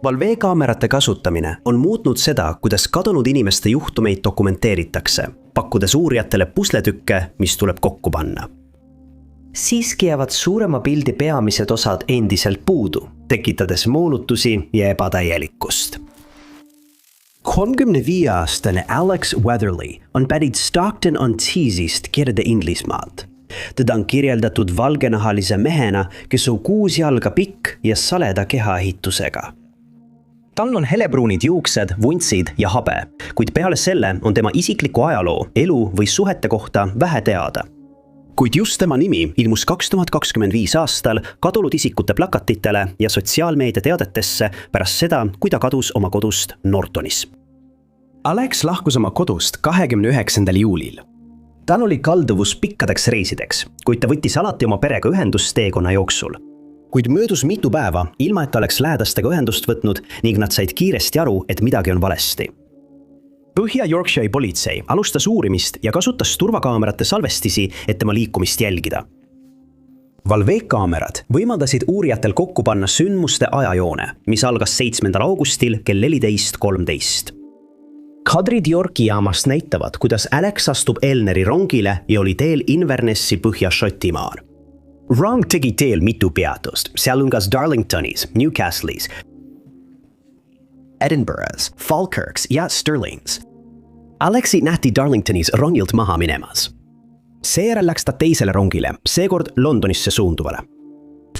Valveekaamerate kasutamine on muutnud seda, kuidas kadunud inimeste juhtumeid dokumenteeritakse, pakkudes uurijatele pusletükke, mis tuleb kokku panna. Siiski jäävad suurema pildi peamised osad endiselt puudu, tekitades moonutusi ja ebatäielikkust. 35-aastane Alex Weatherly on pärit Stockton-on-Teesist Kirde-Inglismaalt. Teda on kirjeldatud valgenahalise mehena, kes on 6 jalga pikk ja saleda kehaehitusega. Tal on helebruunid juuksed, vuntsid ja habe, kuid peale selle on tema isikliku ajaloo, elu või suhete kohta vähe teada. Kuid just tema nimi ilmus 2025 aastal kadunud isikute plakatitele ja sotsiaalmeedia teadetesse pärast seda, kui ta kadus oma kodust Nortonis. Alex lahkus oma kodust 29. juulil. Tal oli kalduvus pikkadeks reisideks, kuid ta võttis alati oma perega ühendust teekonna jooksul. Kuid möödus mitu päeva, ilma et ta oleks lähedastega ühendust võtnud ning nad said kiiresti aru, et midagi on valesti. Põhja-Yorkshire'i politsei alustas uurimist ja kasutas turvakaamerate salvestisi, et tema liikumist jälgida. Valveekaamerad võimaldasid uurijatel kokku panna sündmuste ajajoone, mis algas 7. augustil kell 14.13. Kadrid Yorki jaamast näitavad, kuidas Alex astub Elneri rongile ja oli teel Invernessi Põhja-Šotimaal. Rong tegi teel mitu peatust, sealhulgas Darlingtonis, Newcastle'is, Edinburgh's, Falkirks ja Stirlings. Alexi nähti Darlingtonis rongilt maha minemas. Seejärel läks ta teisele rongile, seekord Londonisse suunduvale.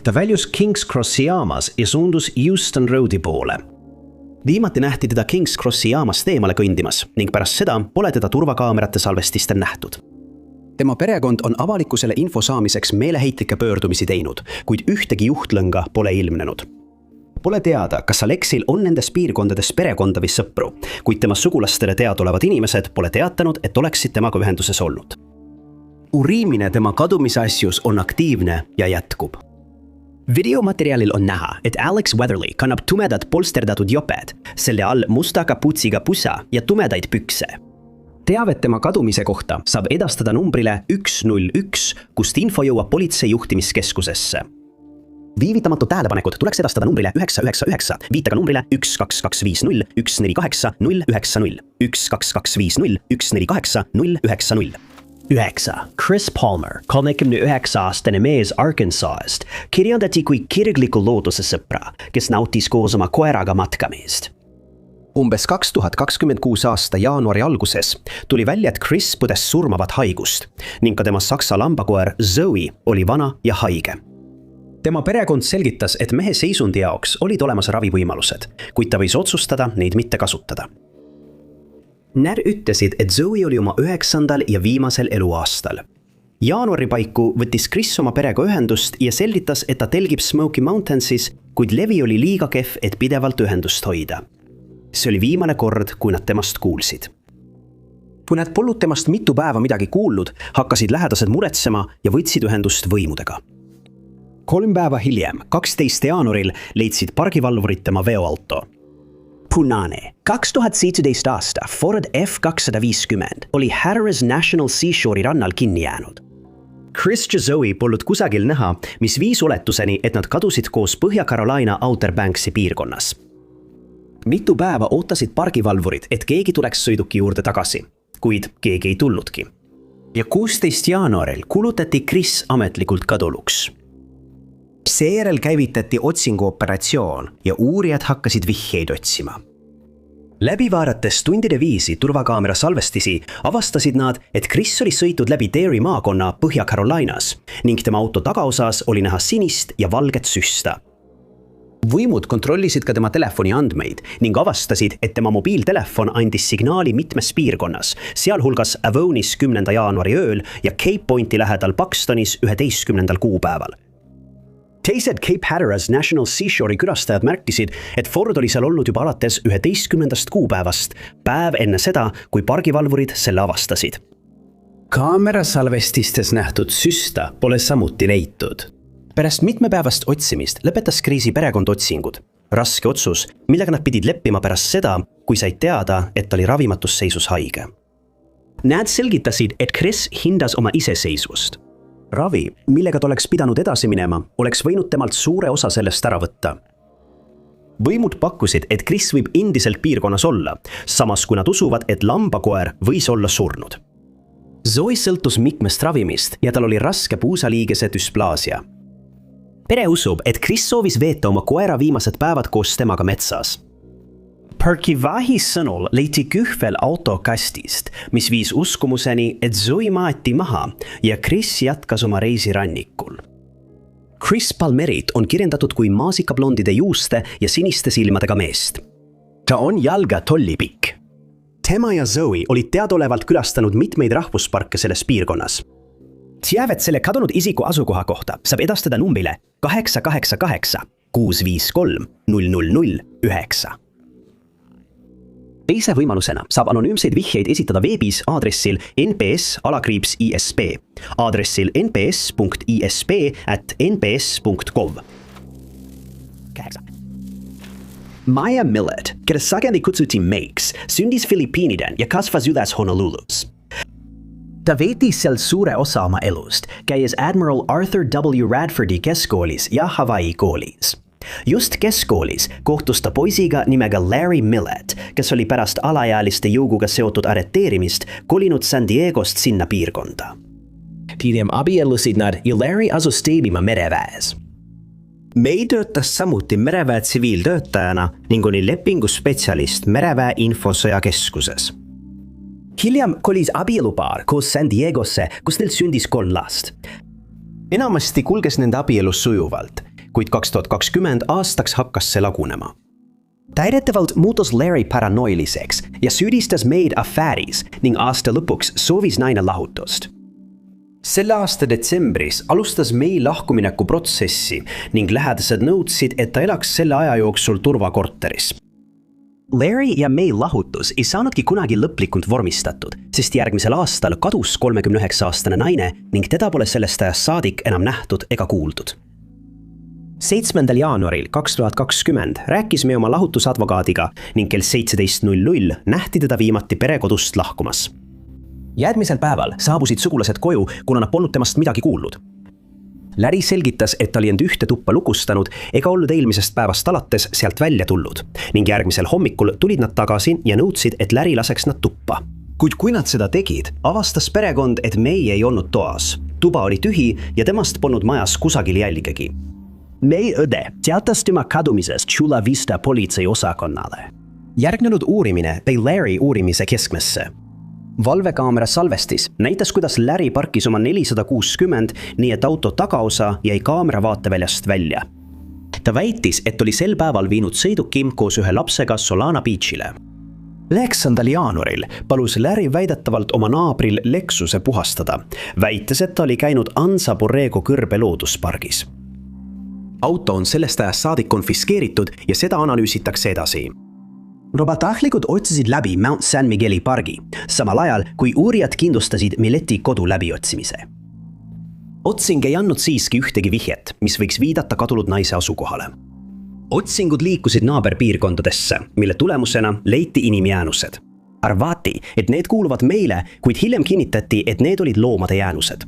Ta väljus King's Crossi jaamas ja suundus Euston Roadi poole. Viimati nähti teda King's Crossi jaamast eemale kõndimas ning pärast seda pole teda turvakaamerate salvestistel nähtud. Tema perekond on avalikkusele info saamiseks meeleheitlikke pöördumisi teinud, kuid ühtegi juhtlõnga pole ilmnenud. Pole teada, kas Alexil on nendes piirkondades perekonda või sõpru, kuid tema sugulastele teadolevad inimesed pole teatanud, et oleksid temaga ühenduses olnud. Uriimine tema kadumise asjus on aktiivne ja jätkub. Videomateriaalil on näha, et Alex Weatherly kannab tumedad polsterdatud joped, selle all musta kaputsiga pusa ja tumedaid pükse. Teavet tema kadumise kohta saab edastada numbrile 101, kust info jõuab politsei juhtimiskeskusesse. Viivitamatut tähelepanekut tuleks edastada numbrile 999, viitega numbrile 12250 148 090, 12250 148 090. 9. Chris Palmer, 39-aastane mees Arkansas'st, kirjandati kui kirgliku looduse sõpra, kes nautis koos oma koeraga matkamist. Umbes 2026 aasta jaanuari alguses tuli välja, et Chris põdes surmavat haigust ning ka tema saksa lambakoer Zoe oli vana ja haige. Tema perekond selgitas, et mehe seisundi jaoks olid olemas ravivõimalused, kuid ta võis otsustada neid mitte kasutada. Nad ütlesid, et Zoe oli oma 9. ja viimasel eluaastal. Jaanuari paiku võttis Chris oma perega ühendust ja selgitas, et ta telgib Smoky Mountainsis, kuid levi oli liiga kehv, et pidevalt ühendust hoida. See oli viimane kord, kui nad temast kuulsid. Kui nad polnud temast mitu päeva midagi kuulnud, hakkasid lähedased muretsema ja võtsid ühendust võimudega. 3 päeva hiljem, 12. jaanuaril, leidsid pargivalvurid tema veoauto. Punane, 2017 aasta Ford F250 oli Hatteras National Seashore'i rannal kinni jäänud. Chris ja Zoe polnud kusagil näha, mis viis oletuseni, et nad kadusid koos Põhja-Carolina Outer Banksi piirkonnas. Mitu päeva ootasid pargivalvurid, et keegi tuleks sõiduki juurde tagasi, kuid keegi ei tulnudki. Ja 16. jaanuaril kulutati Chris ametlikult kaduluks. Seejärel käivitati otsinguoperatsioon ja uurijad hakkasid vihjeid otsima. Läbi vaadates tundide viisi turvakaamera salvestisi avastasid nad, et Chris oli sõitnud läbi Dairy maakonna Põhja-Carolinas ning tema auto tagaosas oli näha sinist ja valget süsta. Võimud kontrollisid ka tema telefoni andmeid ning avastasid, et tema mobiiltelefon andis signaali mitmes piirkonnas, sealhulgas Avonis 10. jaanuari ööl ja Cape Pointi lähedal Buxtonis 11. kuupäeval. Teised Cape Hatteras National Seashore'i külastajad märkisid, et Ford oli seal olnud juba alates 11. kuupäevast, päev enne seda, kui pargivalvurid selle avastasid. Kaamerasalvestistes nähtud süsta pole samuti leitud. Pärast mitmepäevast otsimist lõpetas Chrisi perekond otsingud. Raske otsus, millega nad pidid leppima pärast seda, kui said teada, et ta oli ravimatus seisus haige. Nad selgitasid, et Chris hindas oma iseseisvust. Ravi, millega ta oleks pidanud edasi minema, oleks võinud temalt suure osa sellest ära võtta. Võimud pakkusid, et Chris võib endiselt piirkonnas olla, samas kui nad usuvad, et lambakoer võis olla surnud. Zoe sõltus mitmest ravimist ja tal oli raske puusaliigese dysplaasia. Pere usub, et Chris soovis veeta oma koera viimased päevad koos temaga metsas. Parkivahi sõnul leiti kühvel autokastist, mis viis uskumuseni, et Zoe maeti maha ja Chris jätkas oma reisi rannikul. Chris Palmerit on kirjeldatud kui maasikablondide juuste ja siniste silmadega meest. Ta on jalga tollipikk. Tema ja Zoe olid teadaolevalt külastanud mitmeid rahvusparke selles piirkonnas. Teavet selle kadunud isiku asukoha kohta saab edastada numbrile 888 653 009. Teise võimalusena saab anonüümseid vihjeid esitada veebis aadressil nps_isp, aadressil nps.isp@nps.gov. Maya Millett, keda sageli kutsuti Meiks, sündis Filipiiniden ja kasvas üles Honolulus. Ta veetis seal suure osa oma elust, käies Admiral Arthur W. Radfordi keskkoolis ja Hawaii koolis. Just keskkoolis kohtus ta poisiga nimega Larry Millett, kes oli pärast alaealiste jõuguga seotud arreteerimist kolinud San Diegost sinna piirkonda. Hiljem abiellusid nad ja Larry asus teenima mereväes. May töötas samuti mereväe tsiviiltöötajana ning oli lepinguspetsialist mereväe infosõjakeskuses. Hiljem kolis abielupaar koos San Diegosse, kus neil sündis 3 last. Enamasti kulges nende abielus sujuvalt, kuid 2020 aastaks hakkas see lagunema. Täidetavalt muutus Larry paranoiliseks ja süüdistas May'd afääris ning aasta lõpuks soovis naine lahutust. Selle aasta detsembris alustas May lahkumineku protsessi ning lähedased nõudsid, et ta elaks selle aja jooksul turvakorteris. Larry ja May lahutus ei saanudki kunagi lõplikult vormistatud, sest järgmisel aastal kadus 39-aastane naine ning teda pole sellest ajast saadik enam nähtud ega kuuldud. 7. jaanuaril 2020 rääkis me oma lahutusadvokaadiga ning kell 17:00 nähti teda viimati perekodust lahkumas. Järgmisel päeval saabusid sugulased koju, kuna nad polnud temast midagi kuulnud. Larry selgitas, et ta oli end ühte tuppa lukustanud ega olnud eelmisest päevast alates sealt välja tulnud ning järgmisel hommikul tulid nad tagasi ja nõudsid, et Larry laseks nad tuppa. Kuid kui nad seda tegid, avastas perekond, et May ei olnud toas. Tuba oli tühi ja temast polnud majas kusagil jälgegi. May õde teatas tema kadumisest Chula Vista politseiosakonnale. Järgnenud uurimine tõi Larry uurimise keskmesse. Valvekaamera salvestis näitas, kuidas Larry parkis oma 460, nii et auto tagaosa jäi kaamera vaateväljast välja. Ta väitis, et oli sel päeval viinud sõiduki koos ühe lapsega Solana Beachile. 9. jaanuaril palus Larry väidetavalt oma naabril Lexuse puhastada, väites, et ta oli käinud Anza Borrego kõrbe looduspargis. Auto on sellest ajast saadik konfiskeeritud ja seda analüüsitakse edasi. Vabatahtlikud otsisid läbi Mount San Migueli pargi, samal ajal kui uurijad kindlustasid Milletti kodu läbiotsimise. Otsing ei andnud siiski ühtegi vihjet, mis võiks viidata kadunud naise asukohale. Otsingud liikusid naaberpiirkondadesse, mille tulemusena leiti inimjäänused. Arvati, et need kuuluvad meile, kuid hiljem kinnitati, et need olid loomade jäänused.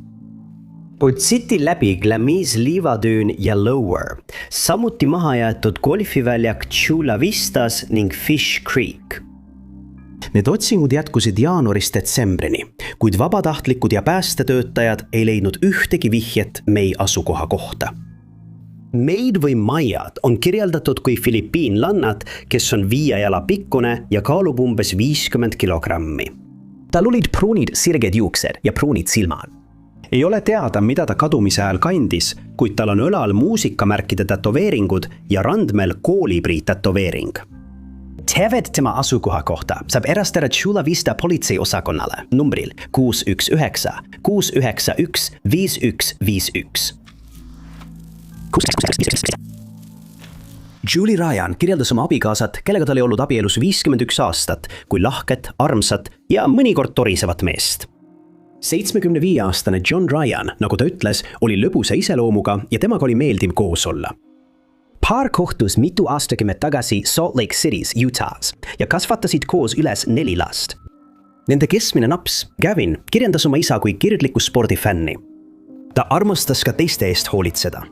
Otsiti läbi Glamis liivatüün ja Lower, samuti maha jäetud golfiväljak Chula Vistas ning Fish Creek. Need otsingud jätkusid jaanuarist detsembrini, kuid vabatahtlikud ja päästetöötajad ei leidnud ühtegi vihjet May asukoha kohta. Maid või Mayad on kirjeldatud kui filipiinlannad, kes on 5 jala pikkune ja kaalub umbes 50 kilogrammi. Tal olid pruunid sirged juuksed ja pruunid silmad. Ei ole teada, mida ta kadumise ajal kandis, kuid tal on õlal muusikamärkide tätoveeringud ja randmel koolibri tätoveering. Teavet tema asukoha kohta saab edastada Chula Vista politseiosakonnale numbril 619 691 5151. Julie Ryan kirjeldas oma abikaasat, kellega ta oli olnud abielus 51 aastat, kui lahket, armsat ja mõnikord torisevat meest. 75-aastane John Ryan, nagu ta ütles, oli lõbusa iseloomuga ja temaga oli meeldiv koos olla. Paar kohtus mitu aastakümmet tagasi Salt Lake City's, Utah's ja kasvatasid koos üles 4 last. Nende keskmine naps, Gavin, kirjeldas oma isa kui kirgliku spordifänni. Ta armastas ka teiste eest hoolitseda.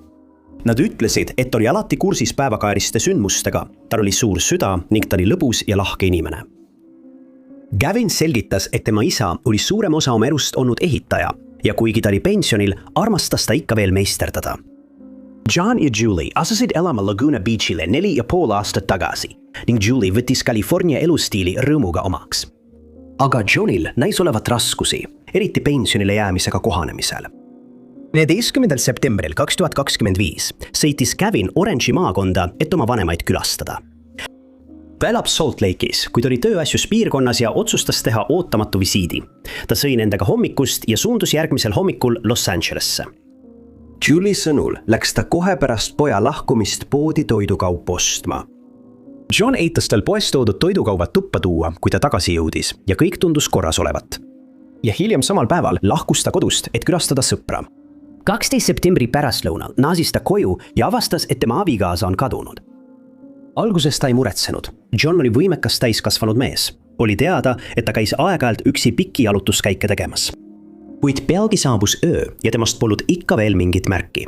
Nad ütlesid, et oli alati kursis päevakajaliste sündmustega, tal oli suur süda ning ta oli lõbus ja lahke inimene. Gavin selgitas, et tema isa oli suurem osa oma elust olnud ehitaja ja kuigi ta oli pensionil, armastas ta ikka veel meisterdada. John ja Julie asusid elama Laguna Beachile 4,5 aastat tagasi ning Julie võttis California elustiili rõõmuga omaks. Aga Johnil näis olevat raskusi, eriti pensionile jäämisega kohanemisel. 14. septembril 2025 sõitis Gavin Orange'i maakonda, et oma vanemaid külastada. Ta elab Salt Lake'is, kuid oli tööasjus piirkonnas ja otsustas teha ootamatu visiidi. Ta sõi nendega hommikust ja suundus järgmisel hommikul Los Angelesse. Julie sõnul läks ta kohe pärast poja lahkumist poodi toidukaupu ostma. John eitas tal poest toodud toidukauvad tuppa tuua, kui ta tagasi jõudis ja kõik tundus korras olevat. Ja hiljem samal päeval lahkus ta kodust, et külastada sõpra. 12. septembri pärastlõunal naasis ta koju ja avastas, et tema abikaasa on kadunud. Alguses ta ei muretsenud. John oli võimekas täiskasvanud mees. Oli teada, et ta käis aeg-ajalt üksi pikki jalutuskäike tegemas. Kuid pealgi saabus öö ja temast polnud ikka veel mingit märki.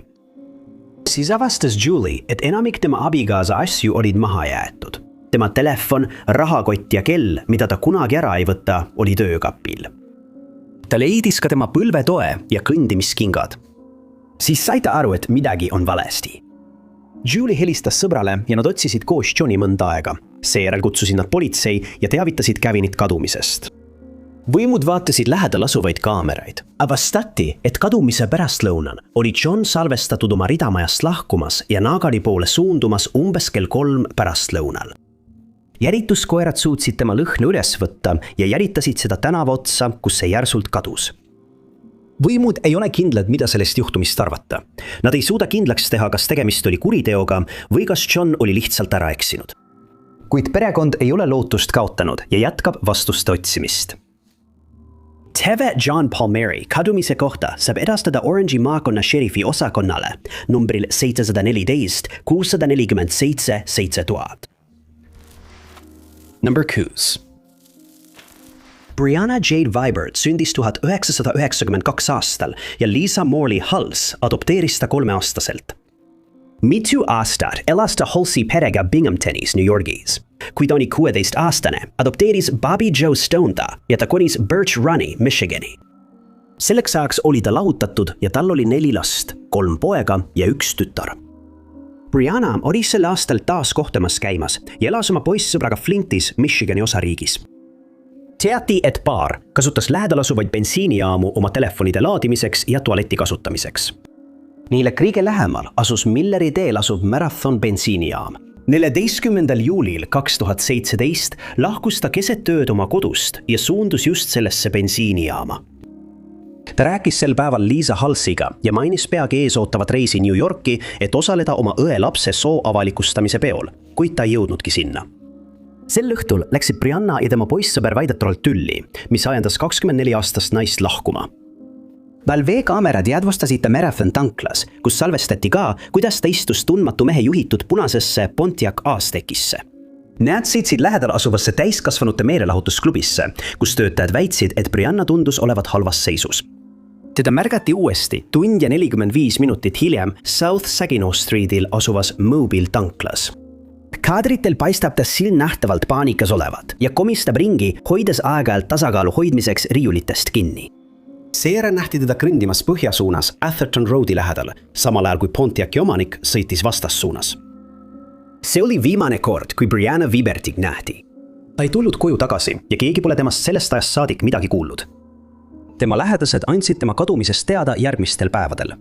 Siis avastas Julie, et enamik tema abikaasa asju olid maha jäetud. Tema telefon, rahakott ja kell, mida ta kunagi ära ei võta, oli töökapil. Ta leidis ka tema põlvetoe ja kõndimiskingad. Siis sai ta aru, et midagi on valesti. Julie helistas sõbrale ja nad otsisid koos Johni mõnda aega. Seejärel kutsusid nad politsei ja teavitasid Gavinit kadumisest. Võimud vaatasid lähedal asuvaid kaameraid. Avastati, et kadumise pärastlõunal oli John salvestatud oma ridamajast lahkumas ja Nagali poole suundumas umbes kell 3 pärastlõunal. Jälituskoerad suutsid tema lõhna üles võtta ja jälitasid seda tänava otsa, kus see järsult kadus. Võimud ei ole kindlad, mida sellest juhtumist arvata. Nad ei suuda kindlaks teha, kas tegemist oli kuriteoga või kas John oli lihtsalt ära eksinud. Kuid perekond ei ole lootust kaotanud ja jätkab vastuste otsimist. Teve John Palmieri kadumise kohta saab edastada Orange'i maakonna šerifi osakonnale numbril 714 647 7000. Number 2. Brianna Jade Vibert sündis 1992 aastal ja Lisa Morley Hulse adopteeris ta 3-aastaselt. Mitu aastat elas ta Halsey perega Binghamtonis, New Yorgis. Kui ta oli 16-aastane, adopteeris Bobby Joe Stone ta ja ta kolis Birch Run'i, Michigani. Selleks ajaks oli ta lahutatud ja tal oli 4 last, 3 poega ja 1 tütar. Brianna oli sel aastal taas kohtumas käimas ja elas oma poissõbraga Flintis, Michigani osariigis. Teati, et paar kasutas lähedal asuvaid bensiinijaamu oma telefonide laadimiseks ja tualeti kasutamiseks. Neile kõige lähemal asus Milleri teel asuv Marathon bensiinijaam. 14. juulil 2017 lahkus ta keset ööd oma kodust ja suundus just sellesse bensiinijaama. Ta rääkis sel päeval Lisa Hulseiga ja mainis peagi ees ootavat reisi New Yorki, et osaleda oma õe lapse soo avalikustamise peol, kuid ta ei jõudnudki sinna. Sel õhtul läksid Brianna ja tema poissõber väidetavalt tülli, mis ajendas 24-aastast naist lahkuma. Valvee-kaamerad jäädvustasid ta Marathon tanklas, kus salvestati ka, kuidas ta istus tundmatu mehe juhitud punasesse Pontiac Aztekisse. Need sõitsid lähedal asuvasse täiskasvanute meelelahutusklubisse, kus töötajad väitsid, et Brianna tundus olevat halvas seisus. Teda märgati uuesti 1 tund ja 45 minutit hiljem South Saginaw Streetil asuvas Mobile tanklas. Kaadritel paistab ta silmnähtavalt paanikas olevat ja komistab ringi, hoides aeg-ajalt tasakaalu hoidmiseks riiulitest kinni. Seejärel nähti teda kõndimas põhjasuunas Atherton Roadi lähedal, samal ajal kui Pontiaci omanik sõitis vastassuunas. See oli viimane kord, kui Brianna Vibertig nähti. Ta ei tulnud koju tagasi ja keegi pole temast sellest ajast saadik midagi kuulnud. Tema lähedased andsid tema kadumisest teada järgmistel päevadel.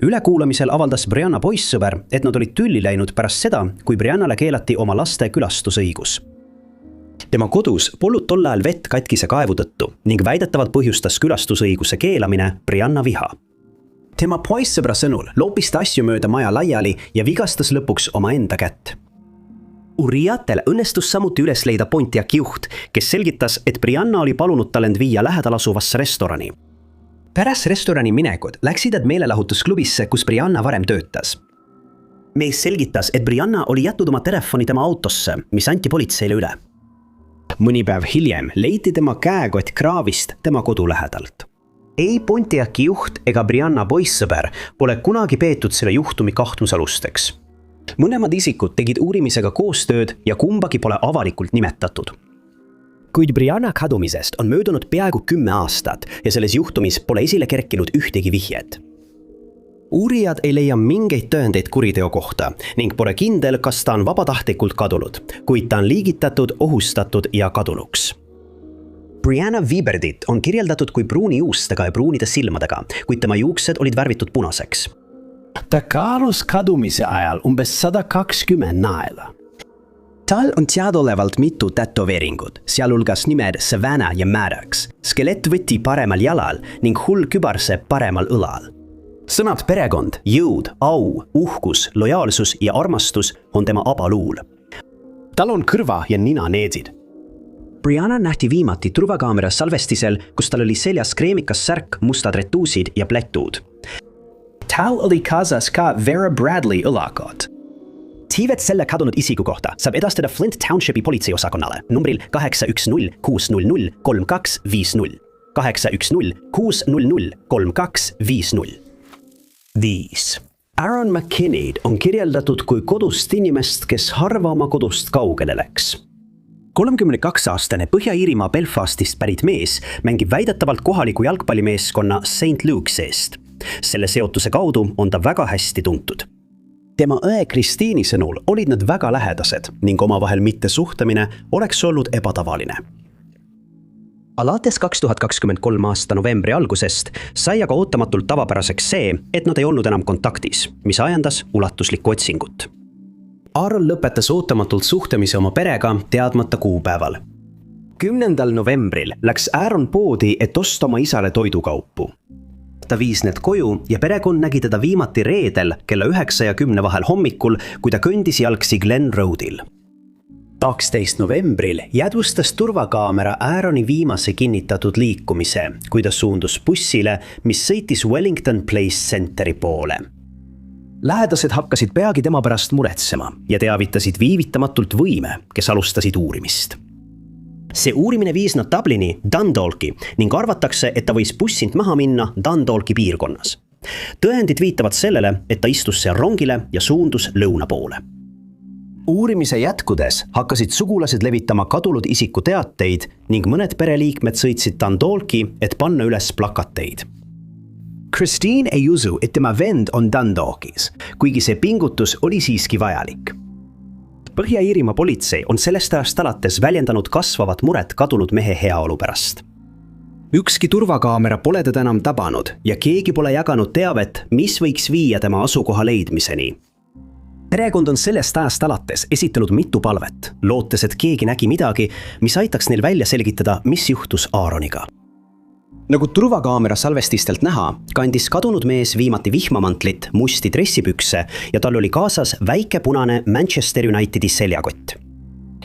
Ülekuulamisel avaldas Brianna poissõber, et nad olid tülli läinud pärast seda, kui Briannale keelati oma laste külastusõigus. Tema kodus polnud tol ajal vett katkise kaevu tõttu ning väidetavalt põhjustas külastusõiguse keelamine Brianna viha. Tema poissõbra sõnul loopis ta asju mööda maja laiali ja vigastas lõpuks oma enda kätt. Uriatel õnnestus samuti üles leida Pontiac juht, kes selgitas, et Brianna oli palunud tal end viia lähedal asuvasse restorani. Pärast restorani minekut läksid nad meelelahutusklubisse, kus Brianna varem töötas. Mees selgitas, et Brianna oli jätnud oma telefoni tema autosse, mis anti politseile üle. Mõni päev hiljem leiti tema käekott kraavist tema kodu lähedalt. ei Pontiaci juht ega Brianna poissõber pole kunagi peetud selle juhtumi kahtlusalusteks. Mõlemad isikud tegid uurimisega koostööd ja kumbagi pole avalikult nimetatud. Kuid Brianna kadumisest on möödunud peaaegu 10 aastat ja selles juhtumis pole esile kerkinud ühtegi vihjet. Uurijad ei leia mingeid tõendeid kuriteo kohta ning pole kindel, kas ta on vabatahtlikult kadunud, kuid ta on liigitatud, ohustatud ja kadunuks. Brianna Wieberdit on kirjeldatud kui pruuni juustega ja pruunide silmadega, kuid tema juuksed olid värvitud punaseks. Ta kaalus kadumise ajal umbes 120 naela. Tal on teadaolevalt mitu tätoveeringut, sealhulgas nimed Savannah ja Maddox, skeletvõti paremal jalal ning hull kübarsepp paremal õlal. Sõnad perekond, jõud, au, uhkus, lojaalsus ja armastus on tema abaluul. Tal on kõrva ja nina needid. Brianna nähti viimati turvakaamera salvestisel, kus tal oli seljas kreemikas särk, mustad retuusid ja plätud. Tal oli kaasas ka Vera Bradley õlakad. Tiivet selle kadunud isiku kohta saab edastada Flint Townshipi politseiosakonnale numbril 810 600 3250. 810 600 3250. 5. Aaron McKinney on kirjeldatud kui kodust inimest, kes harva oma kodust kaugele läks. 32-aastane Põhja-Iirimaa Belfastist pärit mees mängib väidetavalt kohaliku jalgpallimeeskonna St. Luke's eest. Selle seotuse kaudu on ta väga hästi tuntud. Tema õe Kristiini sõnul olid nad väga lähedased ning omavahel mitte suhtlemine oleks olnud ebatavaline. Alates 2023 aasta novembri algusest sai aga ootamatult tavapäraseks see, et nad ei olnud enam kontaktis, mis ajendas ulatuslikku otsingut. Aaron lõpetas ootamatult suhtlemise oma perega teadmata kuupäeval. 10. novembril läks Aaron poodi, et osta oma isale toidukaupu. Ta viis need koju ja perekond nägi teda viimati reedel kella 9 ja 10 vahel hommikul, kui ta kõndis jalgsi Glen Roadil. 12. novembril jäädvustas turvakaamera Aaroni viimase kinnitatud liikumise, kui ta suundus bussile, mis sõitis Wellington Place Centeri poole. Lähedased hakkasid peagi tema pärast muretsema ja teavitasid viivitamatult võime, kes alustasid uurimist. See uurimine viis nad Dublini, Dundalki ning arvatakse, et ta võis bussind maha minna Dundalki piirkonnas. Tõendid viitavad sellele, et ta istus seal rongile ja suundus lõuna poole. Uurimise jätkudes hakkasid sugulased levitama kadunud isiku teateid ning mõned pereliikmed sõitsid Dundalki, et panna üles plakateid. Christine ei usu, et tema vend on Dundalkis, kuigi see pingutus oli siiski vajalik. Põhja-Iirimaa politsei on sellest ajast alates väljendanud kasvavat muret kadunud mehe heaolu pärast. Ükski turvakaamera pole teda enam tabanud ja keegi pole jaganud teavet, mis võiks viia tema asukoha leidmiseni. Perekond on sellest ajast alates esitanud mitu palvet, lootes, et keegi nägi midagi, mis aitaks neil välja selgitada, mis juhtus Aaroniga. Nagu turvakaamera salvestistelt näha, kandis kadunud mees viimati vihmamantlit, musti dressipükse ja tal oli kaasas väike punane Manchester Unitedi seljakott.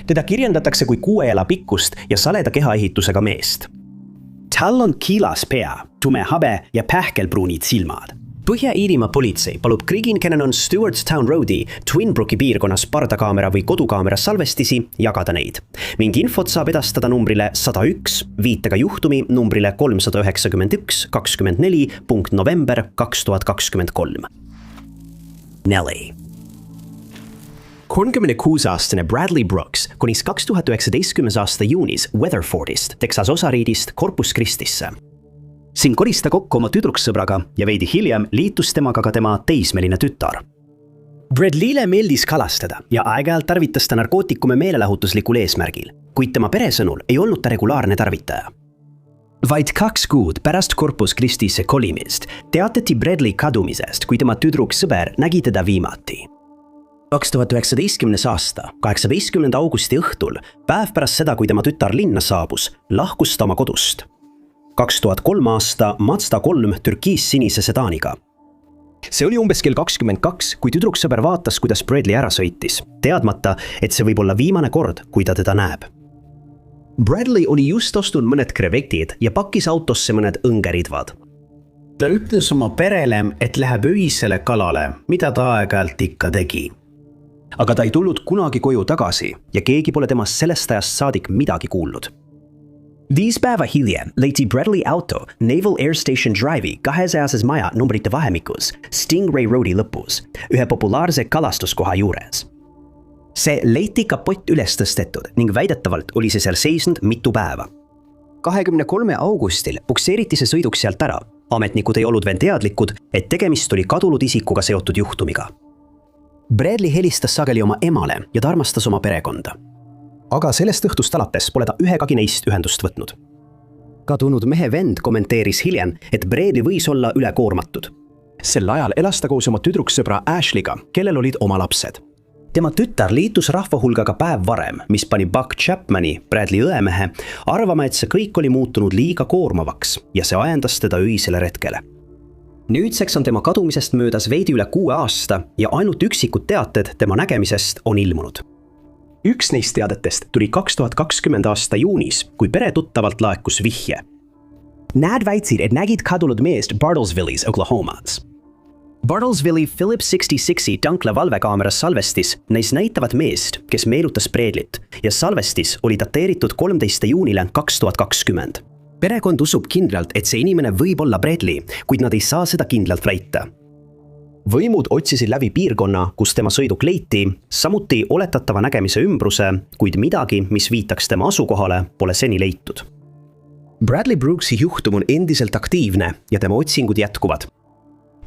Teda kirjeldatakse kui 6 jala pikkust ja saleda kehaehitusega meest. Tal on kiilas pea, tume habe ja pähkelpruunid silmad. Põhja-Iirimaa politsei palub Craigencanon Stewartstown Roadi, Twinbrooki piirkonnas pardakaamera või kodukaamera salvestisi jagada neid. Ning infot saab edastada numbrile 101, viitega juhtumi numbrile 391 24. november 2023. Nelly. 36-aastane Bradley Brooks konis 2019. aasta juunis Weatherfordist, Texas osariidist Corpus Christisse. Siin koris ta kokku oma tüdruksõbraga ja veidi hiljem liitus temaga ka tema teismeline tütar. Bradley'le meeldis kalastada ja aeg-ajalt tarvitas ta narkootikume meelelahutuslikul eesmärgil, kuid tema peresõnul ei olnud ta regulaarne tarvitaja. Vaid 2 kuud pärast Corpus Christisse kolimist teatati Bradley kadumisest, kui tema tüdruksõber nägi teda viimati. 2019. aasta 18. augusti õhtul, päev pärast seda, kui tema tütar linna saabus, lahkus ta oma kodust. 2003 aasta Mazda 3 türkiis-sinise sedaaniga. See oli umbes kell 22, kui tüdruksõber vaatas, kuidas Bradley ära sõitis, teadmata, et see võib olla viimane kord, kui ta teda näeb. Bradley oli just ostunud mõned krevetid ja pakkis autosse mõned õngeridvad. Ta ütles oma perele, et läheb öisele kalale, mida ta aeg-ajalt ikka tegi. Aga ta ei tulnud kunagi koju tagasi ja keegi pole temast sellest ajast saadik midagi kuulnud. 5 päeva hiljem leiti Bradley auto Naval Air Station Drive'i 200 maja numbrite vahemikus Stingray Roadi lõpus, ühe populaarse kalastuskoha juures. See leiti kapott üles tõstetud ning väidetavalt oli see seal seisnud mitu päeva. 23. augustil pukseeriti see sõiduk sealt ära. Ametnikud ei olnud veel teadlikud, et tegemist oli kadunud isikuga seotud juhtumiga. Bradley helistas sageli oma emale ja ta armastas oma perekonda. Aga sellest õhtust alates pole ta ühegagi neist ühendust võtnud. Kadunud mehe vend kommenteeris hiljem, et Bradley võis olla ülekoormatud. Sel ajal elas ta koos oma tüdruksõbra Ashley'ga, kellel olid oma lapsed. Tema tütar liitus rahva hulgaga päev varem, mis pani Buck Chapmani, Bradley õemehe, arvama, et see kõik oli muutunud liiga koormavaks ja see ajendas teda öisele retkele. Nüüdseks on tema kadumisest möödas veidi üle 6 aasta ja ainult üksikud teated tema nägemisest on ilmunud. Üks neist teadetest tuli 2020 aasta juunis, kui peretuttavalt laekus vihje. Nad väitsid, et nägid kadunud meest Bartlesville'is, Oklahomas. Bartlesville'i Phillips 66 tankla valvekaameras salvestis neis näitavat meest, kes meenutas Bradley't ja salvestis oli dateeritud 13. juunile 2020. Perekond usub kindlalt, et see inimene võib olla Bradley, kuid nad ei saa seda kindlalt väita. Võimud otsisid läbi piirkonna, kus tema sõiduk leiti, samuti oletatava nägemise ümbruse, kuid midagi, mis viitaks tema asukohale, pole seni leitud. Bradley Brooksi juhtum on endiselt aktiivne ja tema otsingud jätkuvad.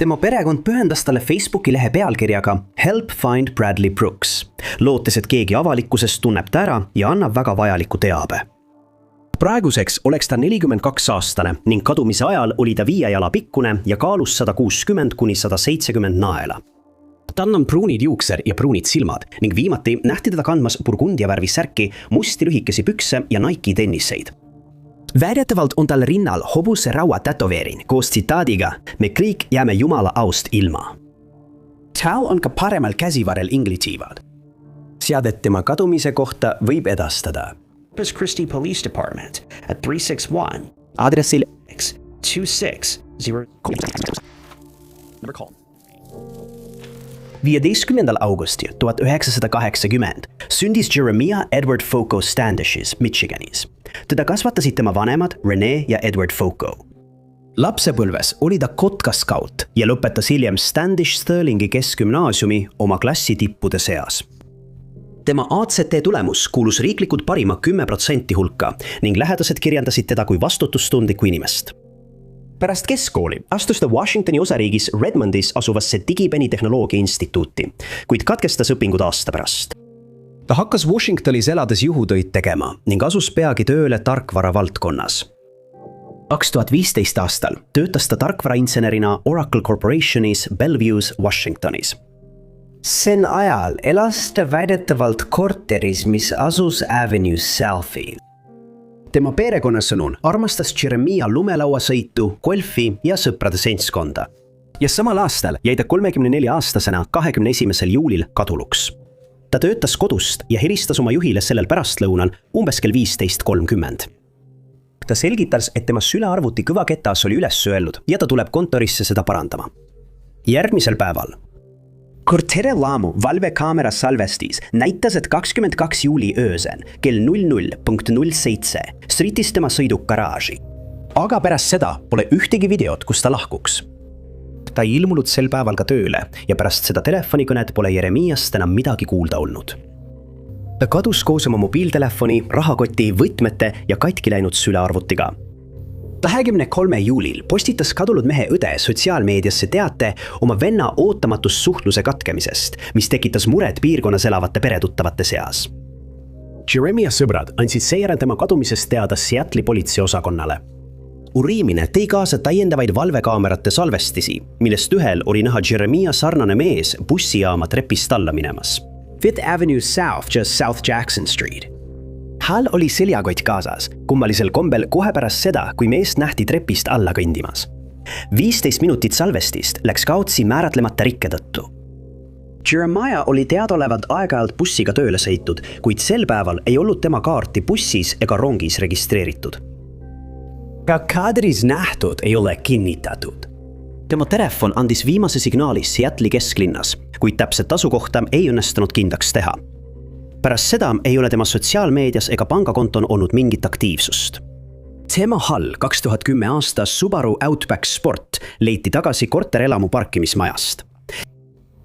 Tema perekond pühendas talle Facebooki lehe pealkirjaga Help Find Bradley Brooks, lootes, et keegi avalikkusest tunneb ta ära ja annab väga vajaliku teabe. Praeguseks oleks ta 42-aastane ning kadumise ajal oli ta 5 jala pikkune ja kaalus 160–170 naela. Tal on pruunid juukser ja pruunid silmad ning viimati nähti teda kandmas burgundia värvi särki, musti lühikesi pükse ja Nike tenniseid. Väidetavalt on tal rinnal hobuse raua tätoveerin koos tsitaadiga "Me kõik jääme Jumala aust ilma". Tal on ka paremal käsivarel inglitiivad. Seadet tema kadumise kohta võib edastada Corpus Christi Police Department at 361 aadressil 260 number call. 15. augustil 1980 sündis Jeremiah Edward Foucault Standishis, Michiganis. Teda kasvatasid tema vanemad Renee ja Edward Foucault. Lapsepõlves oli ta kotkaskaut ja lõpetas hiljem Standish Sterlingi keskgümnaasiumi oma klassi tippude seas. Tema ACT tulemus kuulus riiklikud parima 10% hulka ning lähedased kirjandasid teda kui vastutustundlikku inimest. Pärast keskkooli astus ta Washingtoni osariigis Redmondis asuvasse digipeni-tehnoloogia instituuti, kuid katkestas õpingud aasta pärast. Ta hakkas Washingtonis elades juhutöid tegema ning asus peagi tööle tarkvara valdkonnas. 2015 aastal töötas ta tarkvarainsenerina Oracle Corporationis Bellevue's, Washingtonis. Sen ajal elas ta väidetavalt korteris, mis asus Avenue South'i. Tema perekonnasõnul armastas Jeremiah lumelauasõitu, golfi ja sõprade seltskonda. Ja samal aastal jäi ta 34-aastasena 21. juulil kaduluks. Ta töötas kodust ja helistas oma juhile sellel pärastlõunal umbes kell 15:30. Ta selgitas, et tema sülearvuti kõvaketas oli üles öelnud ja ta tuleb kontorisse seda parandama. Järgmisel päeval Cortera Laamu valvekaamera salvestis näitas, et 22. juuli öösel kell 00.07 sõitis tema sõiduk garaaži. Aga pärast seda pole ühtegi videot, kus ta lahkuks. Ta ei ilmunud sel päeval ka tööle ja pärast seda telefonikõnet pole Jeremiast enam midagi kuulda olnud. Ta kadus koos oma mobiiltelefoni, rahakoti, võtmete ja katki läinud sülearvutiga. 23. juulil postitas kadunud mehe õde sotsiaalmeediasse teate oma venna ootamatust suhtluse katkemisest, mis tekitas muret piirkonnas elavate peretuttavate seas. Jeremiah sõbrad andsid seejärel tema kadumisest teada Seattle'i politseiosakonnale. Uriimine tõi kaasa täiendavaid valvekaamerate salvestisi, millest ühel oli näha Jeremiah sarnane mees bussijaama trepist alla minemas. Fifth Avenue South, just South Jackson Street. Hal oli seljakott kaasas, kummalisel kombel kohe pärast seda, kui meest nähti trepist alla kõndimas. 15 minutit salvestist läks kaotsi määratlemata rikke tõttu. Jeremiah oli teadaolevalt aeg-ajalt bussiga tööle sõitud, kuid sel päeval ei olnud tema kaarti bussis ega rongis registreeritud. Ka kaadris nähtud ei ole kinnitatud. Tema telefon andis viimase signaali Seattle'i kesklinnas, kuid täpset asukohta ei õnnestunud kindlaks teha. Pärast seda ei ole tema sotsiaalmeedias ega pangakonton olnud mingit aktiivsust. Tema Hall 2010 aasta Subaru Outback Sport leiti tagasi korterelamu parkimismajast.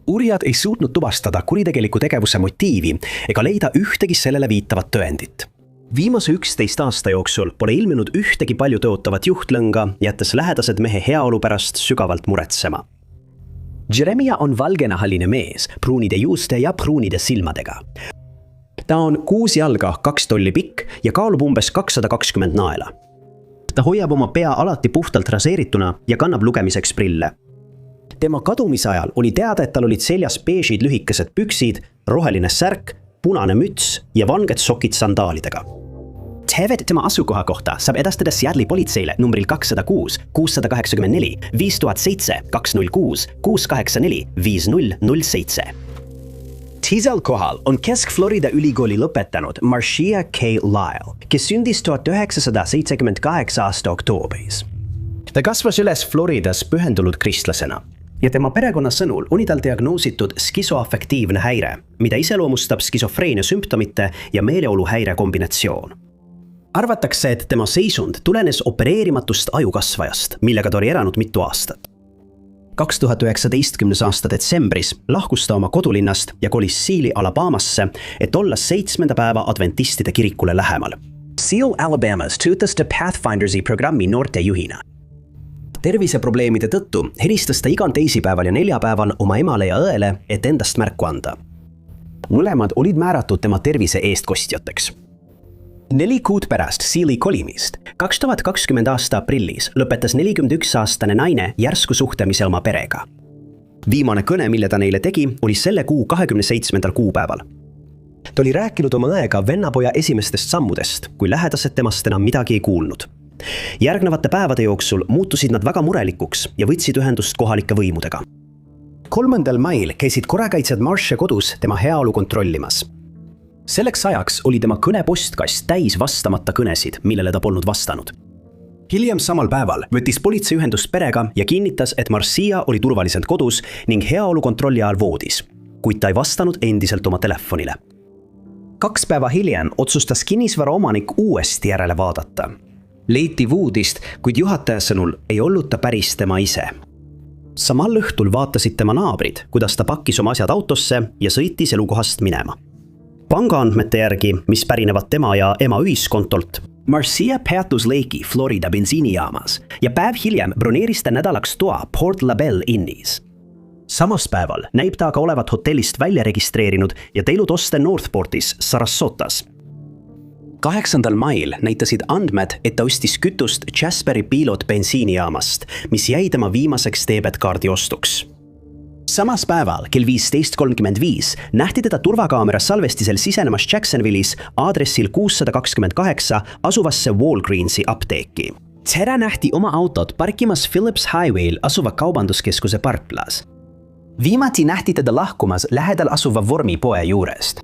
Uurijad ei suutnud tuvastada kuritegeliku tegevuse motiivi ega leida ühtegi sellele viitavat tõendit. Viimase 11 aasta jooksul pole ilmunud ühtegi palju tõotavat juhtlõnga, jättes lähedased mehe heaolu pärast sügavalt muretsema. Jeremiah on valgenahaline mees, pruunide juuste ja pruunide silmadega. Ta on 6 jalga 2 tolli pikk ja kaalub umbes 220 naela. Ta hoiab oma pea alati puhtalt raseerituna ja kannab lugemiseks prille. Tema kadumise ajal oli teada, et tal olid seljas beežid lühikesed püksid, roheline särk, punane müts ja vanged sokid sandaalidega. Teavet tema asukoha kohta saab edastada Seattle'i politseile numbril 206 684 5007 206 684 5007. Teisel kohal on Kesk-Florida ülikooli lõpetanud Marcia K. Lyle, kes sündis 1978 aasta oktoobris. Ta kasvas üles Floridas pühendunud kristlasena ja tema perekonna sõnul oli tal diagnoositud skisoafektiivne häire, mida iseloomustab skisofreenia sümptomite ja meeleoluhäire kombinatsioon. Arvatakse, et tema seisund tulenes opereerimatust ajukasvajast, millega ta oli elanud mitu aastat. 2019. aasta detsembris lahkus ta oma kodulinnast ja kolis Sealy, Alabamasse, et olla 7. päeva adventistide kirikule lähemal. Seal, Alabamas töötas ta Pathfindersi programmi noortejuhina. Terviseprobleemide tõttu helistas ta igal teisipäeval ja neljapäeval oma emale ja õele, et endast märku anda. Mõlemad olid määratud tema tervise eestkostjateks. 4 kuud pärast Sealy kolimist, 2020 aasta aprillis lõpetas 41-aastane naine järsku suhtlemise oma perega. Viimane kõne, mille ta neile tegi, oli selle kuu 27. kuupäeval. Ta oli rääkinud oma õega vennapoja esimestest sammudest, kui lähedased temast enam midagi ei kuulnud. Järgnevate päevade jooksul muutusid nad väga murelikuks ja võtsid ühendust kohalike võimudega. 3. mail käisid korrakaitsjad Marcia kodus tema heaolu kontrollimas. Selleks ajaks oli tema kõnepostkast täis vastamata kõnesid, millele ta polnud vastanud. Hiljem samal päeval võttis politsei ühendust perega ja kinnitas, et Marcia oli turvaliselt kodus ning heaolu kontrolli ajal voodis, kuid ta ei vastanud endiselt oma telefonile. 2 päeva hiljem otsustas kinnisvara omanik uuesti järele vaadata. Leiti voodist, kuid juhataja sõnul ei olnud ta päris tema ise. Samal õhtul vaatasid tema naabrid, kuidas ta pakkis oma asjad autosse ja sõitis elukohast minema. Pangaandmete järgi, mis pärinevad tema ja ema ühiskontolt, Marcia peatus Lake'i Florida bensiinijaamas ja päev hiljem broneeris ta nädalaks toa Port LaBelle Innis. Samas päeval näib ta aga olevat hotellist välja registreerinud ja teinud oste Northportis, Sarasotas. 8. mail näitasid andmed, et ta ostis kütust Jasperi Pilot bensiinijaamast, mis jäi tema viimaseks debetkaardi ostuks. Samas päeval kell 15.35 nähti teda turvakaamera salvestisel sisenemas Jacksonvillis aadressil 628 asuvasse Walgreensi apteeki. Teda nähti oma autot parkimas Phillips Highway'l asuva kaubanduskeskuse parklas. Viimati nähti teda lahkumas lähedal asuva vormipoe juurest.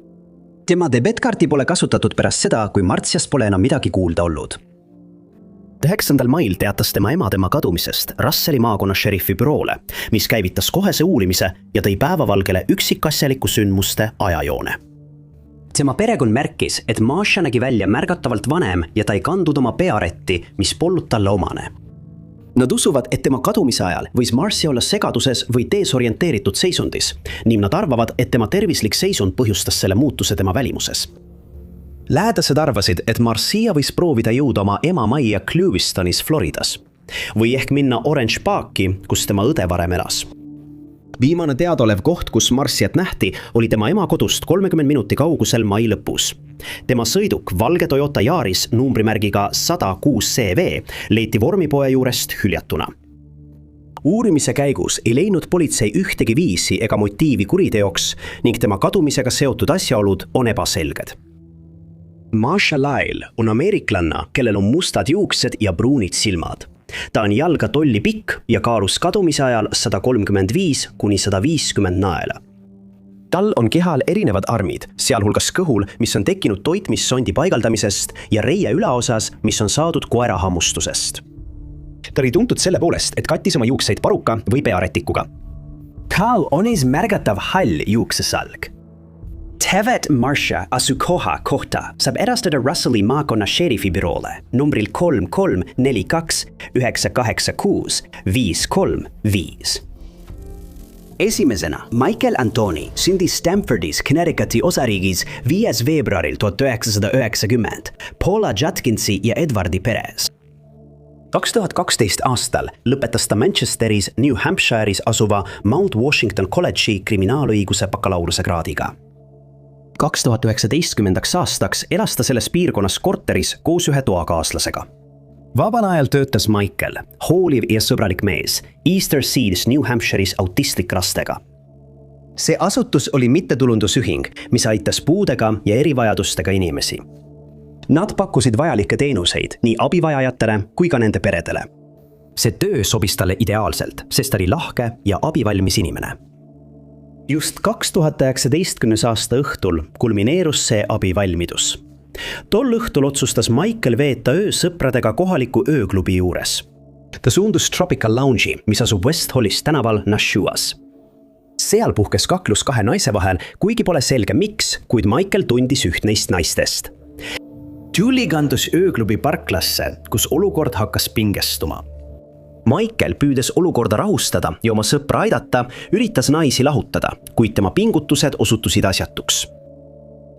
Tema debetkaarti pole kasutatud pärast seda, kui Marciast pole enam midagi kuulda olnud. 9. mail teatas tema ema tema kadumisest Russelli maakonna šerifi büroole, mis käivitas kohese uurimise ja tõi päevavalgele üksikasjaliku sündmuste ajajoone. Tema perekond märkis, et Marcia nägi välja märgatavalt vanem ja ta ei kandnud oma pearetti, mis polnud talle omane. Nad usuvad, et tema kadumise ajal võis Marcia olla segaduses või desorienteeritud seisundis, ning nad arvavad, et tema tervislik seisund põhjustas selle muutuse tema välimuses. Lähedased arvasid, et Marcia võis proovida jõuda oma ema majja Clewistonis, Floridas, või ehk minna Orange Parki, kus tema õde varem elas. Viimane teadaolev koht, kus Marciat nähti, oli tema ema kodust 30 minuti kaugusel mai lõpus. Tema sõiduk, valge Toyota Yaris numbrimärgiga 106 CV, leiti vormipoe juurest hüljatuna. Uurimise käigus ei leidnud politsei ühtegi viisi ega motiivi kuriteoks ning tema kadumisega seotud asjaolud on ebaselged. Marcia Lyle on ameeriklanna, kellel on mustad juuksed ja pruunid silmad. Ta on jalga tolli pikk ja kaalus kadumise ajal 135 kuni 150 naela. Tal on kehal erinevad armid, sealhulgas kõhul, mis on tekkinud toitmissondi paigaldamisest ja reie ülaosas, mis on saadud koera hammustusest. Ta oli tuntud selle poolest, et kattis oma juukseid paruka või pearetikuga. Tal on ees märgatav hall juuksesalg. Tevet Marsha asukoha kohta saab edastada Russelli maakonna sherifi büroole numbril 3342 986 535. Esimesena Michael Antoni sündis Stamfordis, Connecticuti osariigis 5. veebruaril 1990 Paula Jatkinsi ja Edwardi peres. 2012 aastal lõpetas ta Manchesteris, New Hampshire'is asuva Mount Washington College'i kriminaalõiguse bakalaureuse kraadiga. 2019 aastaks elas ta selles piirkonnas korteris koos ühe toakaaslasega. Vabal ajal töötas Michael, hooliv ja sõbralik mees, Easter Seeds New Hampshire'is autistlike lastega. See asutus oli mittetulundusühing, mis aitas puudega ja erivajadustega inimesi. Nad pakkusid vajalikke teenuseid nii abivajajatele kui ka nende peredele. See töö sobis talle ideaalselt, sest ta oli lahke ja abivalmis inimene. Just 2019 aasta õhtul kulmineerus see abivalmidus. Tol õhtul otsustas Michael veeta öö sõpradega kohaliku ööklubi juures. Ta suundus Tropical Lounge'i, mis asub West Hallist tänaval Nashuas. Seal puhkes kaklus kahe naise vahel, kuigi pole selge miks, kuid Michael tundis üht neist naistest. Julie kandus ööklubi parklasse, kus olukord hakkas pingestuma. Michael püüdes olukorda rahustada ja oma sõpra aidata, üritas naisi lahutada, kuid tema pingutused osutusid asjatuks.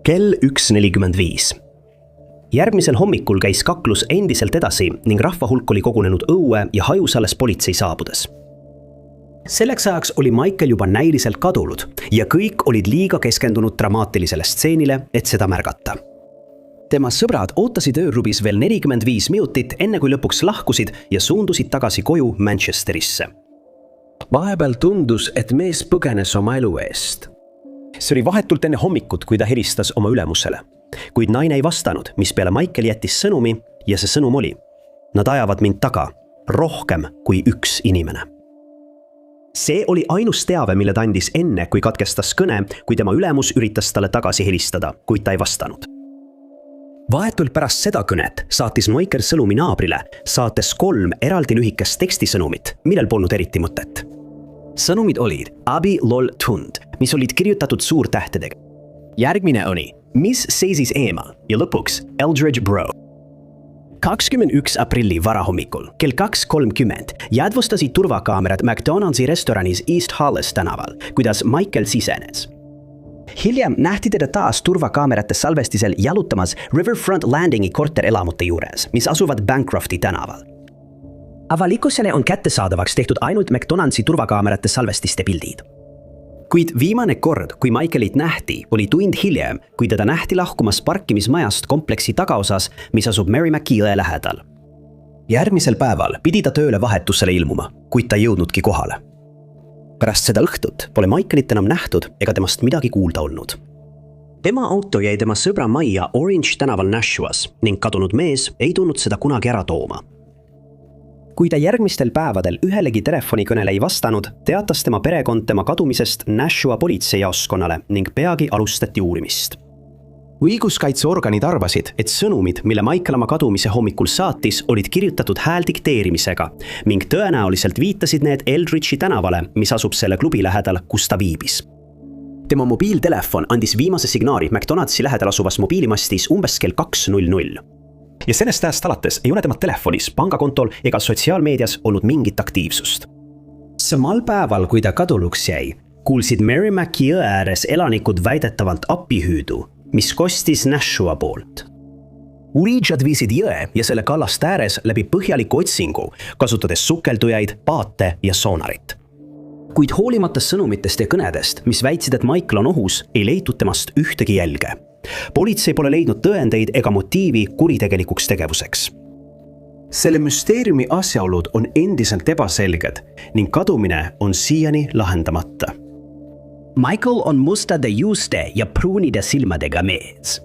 Kell 1:45. Järgmisel hommikul käis kaklus endiselt edasi ning rahvahulk oli kogunenud õue ja hajus alles politsei saabudes. Selleks ajaks oli Michael juba näiliselt kadunud ja kõik olid liiga keskendunud dramaatilisele stseenile, et seda märgata. Tema sõbrad ootasid öörubis veel 45 minutit, enne kui lõpuks lahkusid ja suundusid tagasi koju Manchesterisse. Vahepeal tundus, et mees põgenes oma elu eest. See oli vahetult enne hommikut, kui ta helistas oma ülemusele. Kuid naine ei vastanud, mis peale Michael jättis sõnumi ja see sõnum oli: nad ajavad mind taga, rohkem kui üks inimene. See oli ainus teave, mille ta andis enne, kui katkestas kõne, kui tema ülemus üritas talle tagasi helistada, kuid ta ei vastanud. Vahetult pärast seda kõnet saatis Michael sõnumi naabrile, saates 3 eraldi lühikest tekstisõnumit, millel polnud eriti mõtet. Sõnumid olid Abi lol tund, mis olid kirjutatud suurtähtedega. Järgmine oli mis seisis eemal ja lõpuks Eldridge Bro. 21 aprilli varahommikul kell 2:30 jäädvustasid turvakaamerad McDonaldsi restoranis East Halles tänaval, kuidas Michael sisenes. Hiljem nähti teda taas turvakaamerate salvestisel jalutamas Riverfront Landingi korterelamute juures, mis asuvad Bancrofti tänaval. Avalikkusele on kättesaadavaks tehtud ainult McDonaldsi turvakaamerate salvestiste pildid. Kuid viimane kord, kui Michaelit nähti, oli tund hiljem, kui teda nähti lahkumas parkimismajast kompleksi tagaosas, mis asub Mary McKee lähedal. Järgmisel päeval pidi ta tööle vahetusele ilmuma, kuid ta ei jõudnudki kohale. Pärast seda õhtut pole Michaelit enam nähtud ega temast midagi kuulda olnud. Tema auto jäi tema sõbra majja Orange tänaval Nashuas ning kadunud mees ei tulnud seda kunagi ära tooma. Kui ta järgmistel päevadel ühelegi telefonikõnele ei vastanud, teatas tema perekond tema kadumisest Nashua politseijaoskonnale ning peagi alustati uurimist. Õiguskaitseorganid arvasid, et sõnumid, mille Michael oma kadumise hommikul saatis, olid kirjutatud hääldikteerimisega ning tõenäoliselt viitasid need Eldridge'i tänavale, mis asub selle klubi lähedal, kus ta viibis. Tema mobiiltelefon andis viimase signaali McDonaldsi lähedal asuvas mobiilimastis umbes kell 2:00. Ja sellest ajast alates ei ole tema telefonis, pangakontol ega sotsiaalmeedias olnud mingit aktiivsust. Samal päeval, kui ta kaduluks jäi, kuulsid Mary McKee jõe ääres elanikud väidetavalt appihüüdu, mis kostis Nashua poolt. Uurijad viisid jõe ja selle kallast ääres läbi põhjaliku otsingu, kasutades sukeldujaid, paate ja soonarit. Kuid hoolimata sõnumitest ja kõnedest, mis väitsid, et Michael on ohus, ei leitud temast ühtegi jälge. Politsei pole leidnud tõendeid ega motiivi kuritegelikuks tegevuseks. Selle müsteeriumi asjaolud on endiselt ebaselged ning kadumine on siiani lahendamata. Michael on mustade juuste ja pruunide silmadega mees.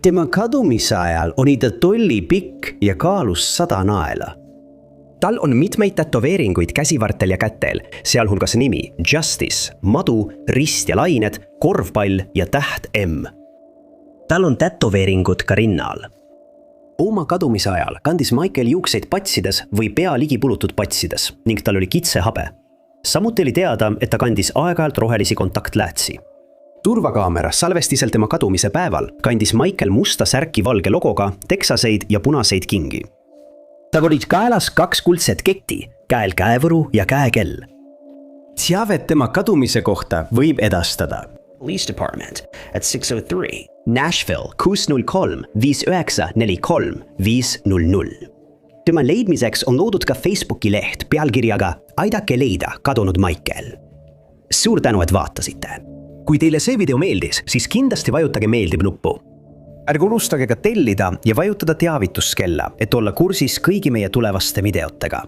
Tema kadumise ajal oli ta tollipikk ja kaalus 100 naela. Tal on mitmeid tätoveeringuid käsivartel ja kätel, sealhulgas nimi Justice, madu, rist ja lained, korvpall ja täht M. Tal on tätoveeringud ka rinnal. Oma kadumise ajal kandis Michael juukseid patsides või pea ligi pulutud patsides ning tal oli kitsehabe. Samuti oli teada, et ta kandis aeg-ajalt rohelisi kontaktläätsi. turvakaamera salvestisel tema kadumise päeval kandis Michael musta särki valge logoga, teksaseid ja punaseid kingi. Tal olid kaelas 2 kuldset ketti, käel käevõru ja käekell. Teavet tema kadumise kohta võib edastada Police Department at 603 Nashville 603 5943 500. Tema leidmiseks on loodud ka Facebooki leht pealkirjaga Aidake leida kadunud Michael. Suur tänu, et vaatasite. Kui teile see video meeldis, siis kindlasti vajutage meeldib nuppu. Ärge unustage ka tellida ja vajutada teavituskella, et olla kursis kõigi meie tulevaste videotega.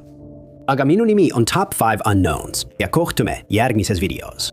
Aga minu nimi on Top 5 Unknowns ja kohtume järgmises videos.